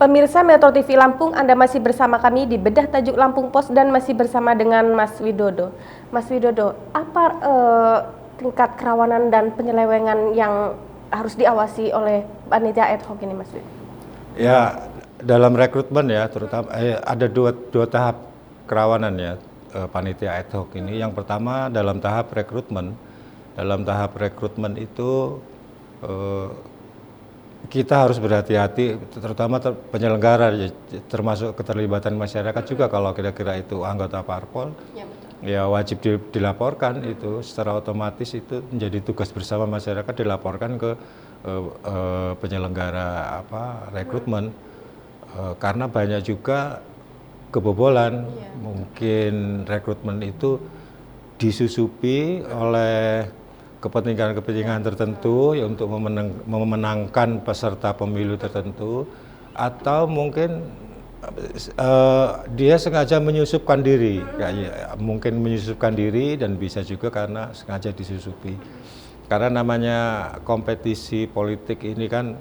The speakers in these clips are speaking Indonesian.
Pemirsa Metro TV Lampung, Anda masih bersama kami di Bedah Tajuk Lampung Pos dan masih bersama dengan Mas Widodo. Mas Widodo, apa tingkat kerawanan dan penyelewengan yang harus diawasi oleh panitia ad hoc ini, Mas Widodo? Ya, dalam rekrutmen ya, terutama ada dua tahap kerawanan ya, panitia ad hoc ini. Yang pertama dalam tahap rekrutmen. Dalam tahap rekrutmen itu kita harus berhati-hati, terutama penyelenggara, termasuk keterlibatan masyarakat juga. Kalau kira-kira itu anggota parpol, ya wajib dilaporkan itu secara otomatis, itu menjadi tugas bersama masyarakat, dilaporkan ke penyelenggara rekrutmen, karena banyak juga kebobolan. Mungkin rekrutmen itu disusupi oleh kepentingan tertentu ya, untuk memenangkan peserta pemilu tertentu, atau mungkin dia sengaja menyusupkan diri, mungkin menyusupkan diri, dan bisa juga karena sengaja disusupi. Karena namanya kompetisi politik ini kan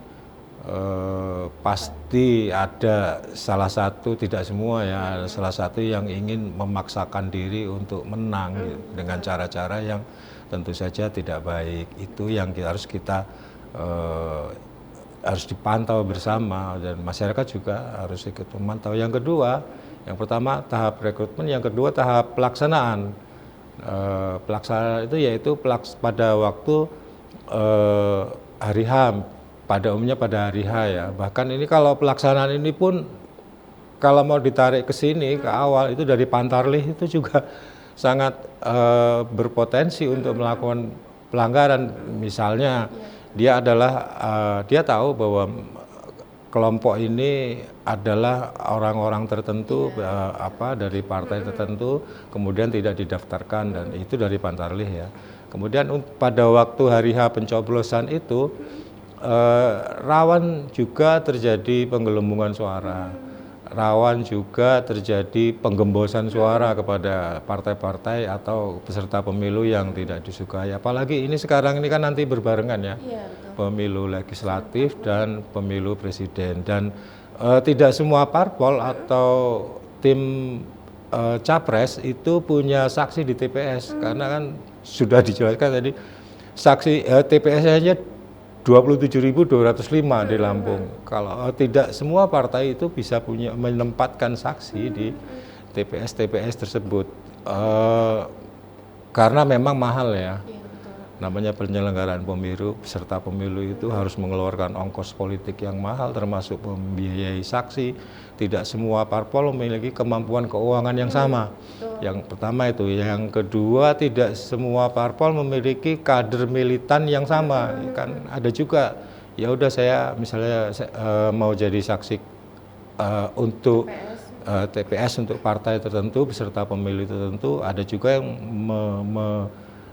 pasti ada salah satu, tidak semua ya, salah satu yang ingin memaksakan diri untuk menang gitu, dengan cara-cara yang tentu saja tidak baik. Itu yang harus dipantau bersama, dan masyarakat juga harus ikut memantau. Yang kedua, yang pertama tahap rekrutmen, yang kedua tahap pelaksanaan. Pelaksanaan itu yaitu pada waktu hari H, pada umumnya pada hari H ya. Bahkan ini kalau pelaksanaan ini pun kalau mau ditarik ke sini ke awal, itu dari Pantarlih itu juga sangat berpotensi untuk melakukan pelanggaran. Misalnya dia tahu bahwa kelompok ini adalah orang-orang tertentu dari partai tertentu, kemudian tidak didaftarkan, dan itu dari Pantarlih ya. Kemudian pada waktu hari H pencoblosan itu rawan juga terjadi penggelembungan suara, rawan juga terjadi penggembosan suara kepada partai-partai atau peserta pemilu yang tidak disukai. Apalagi ini sekarang ini kan nanti berbarengan ya, pemilu legislatif dan pemilu presiden, dan tidak semua parpol atau tim capres itu punya saksi di TPS, karena kan sudah dijelaskan tadi, saksi TPS aja 27.205 di Lampung. Kalau tidak semua partai itu bisa menempatkan saksi di TPS tersebut, karena memang mahal ya. Namanya penyelenggaraan pemilu, peserta pemilu itu harus mengeluarkan ongkos politik yang mahal, termasuk membiayai saksi. Tidak semua parpol memiliki kemampuan keuangan yang sama. Yang pertama itu. Yang kedua, tidak semua parpol memiliki kader militan yang sama. Kan ada juga, ya udah saya misalnya mau jadi saksi untuk TPS untuk partai tertentu, peserta pemilu tertentu. Ada juga yang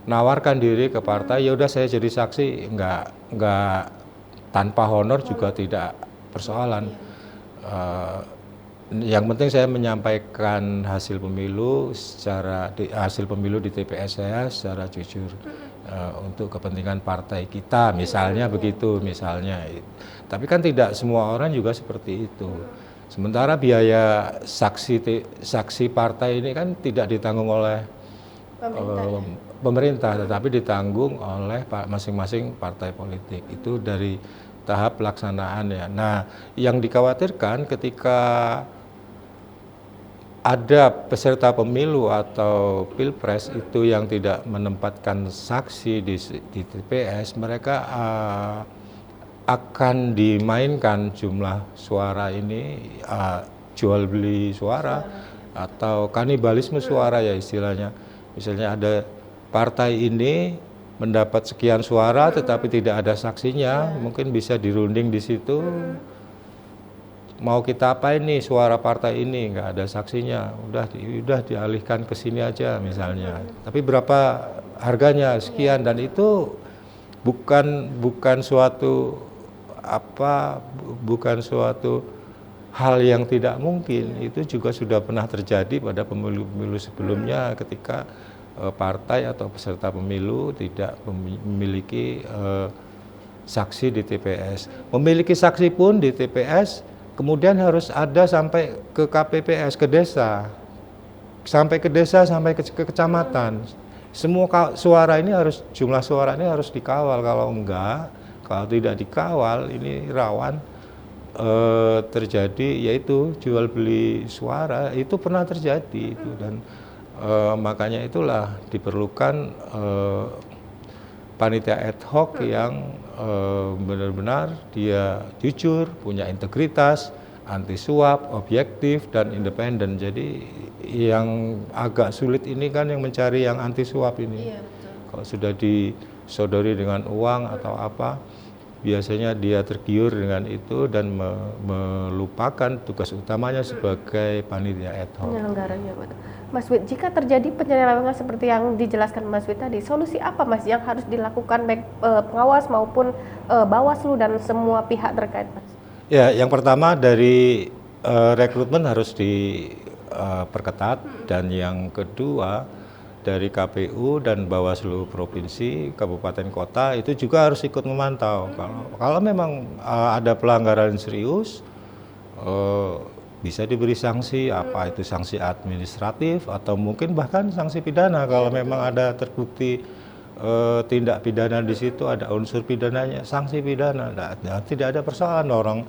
menawarkan diri ke partai, ya udah saya jadi saksi, nggak tanpa honor juga tidak persoalan. Yang penting saya menyampaikan hasil pemilu di TPS saya secara jujur, untuk kepentingan partai kita, misalnya begitu misalnya. Tapi kan tidak semua orang juga seperti itu. Sementara biaya saksi partai ini kan tidak ditanggung oleh pemerintah, tetapi ditanggung oleh masing-masing partai politik. Itu dari tahap pelaksanaan ya. Nah, yang dikhawatirkan ketika ada peserta pemilu atau pilpres itu yang tidak menempatkan saksi di TPS, mereka akan dimainkan jumlah suara ini, jual beli suara atau kanibalisme suara ya istilahnya. Misalnya ada partai ini mendapat sekian suara tetapi tidak ada saksinya, mungkin bisa dirunding di situ. Mau kita apain nih suara partai ini, nggak ada saksinya, udah dialihkan ke sini aja misalnya. Tapi berapa harganya, sekian, dan itu bukan suatu hal yang tidak mungkin. Itu juga sudah pernah terjadi pada pemilu-pemilu sebelumnya, ketika partai atau peserta pemilu tidak memiliki saksi di TPS. Memiliki saksi pun di TPS kemudian harus ada sampai ke KPPS, ke desa, sampai ke desa, sampai ke kecamatan. Semua suara ini harus, jumlah suara ini harus dikawal. Kalau enggak, kalau tidak dikawal, ini rawan terjadi, yaitu jual beli suara. Itu pernah terjadi itu, dan makanya itulah diperlukan panitia ad hoc yang benar-benar dia jujur, punya integritas, anti suap, objektif dan independen. Jadi yang agak sulit ini kan yang mencari yang anti suap ini. Iya, betul. Kalau sudah disodori dengan uang atau apa, biasanya dia tergiur dengan itu dan melupakan tugas utamanya sebagai panitia ad hoc. Penyelenggaranya, betul. Mas Wid, jika terjadi penyelewengan seperti yang dijelaskan Mas Wid tadi, solusi apa Mas yang harus dilakukan baik pengawas maupun Bawaslu dan semua pihak terkait, Mas? Ya, yang pertama dari rekrutmen harus diperketat, dan yang kedua dari KPU dan Bawaslu provinsi, kabupaten, kota itu juga harus ikut memantau. Kalau memang ada pelanggaran serius, bisa diberi sanksi, apa itu sanksi administratif atau mungkin bahkan sanksi pidana kalau memang ada terbukti tindak pidana di situ, ada unsur pidananya, sanksi pidana. Nah, tidak ada persoalan orang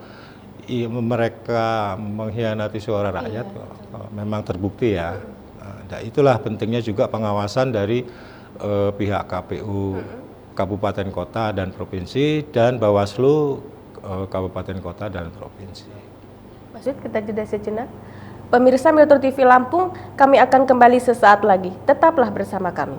mereka mengkhianati suara rakyat, memang terbukti ya. Nah, itulah pentingnya juga pengawasan dari pihak KPU kabupaten, kota dan provinsi, dan Bawaslu kabupaten, kota dan provinsi. Mas Wid, kita jeda sejenak. Pemirsa Metro TV Lampung, kami akan kembali sesaat lagi. Tetaplah bersama kami.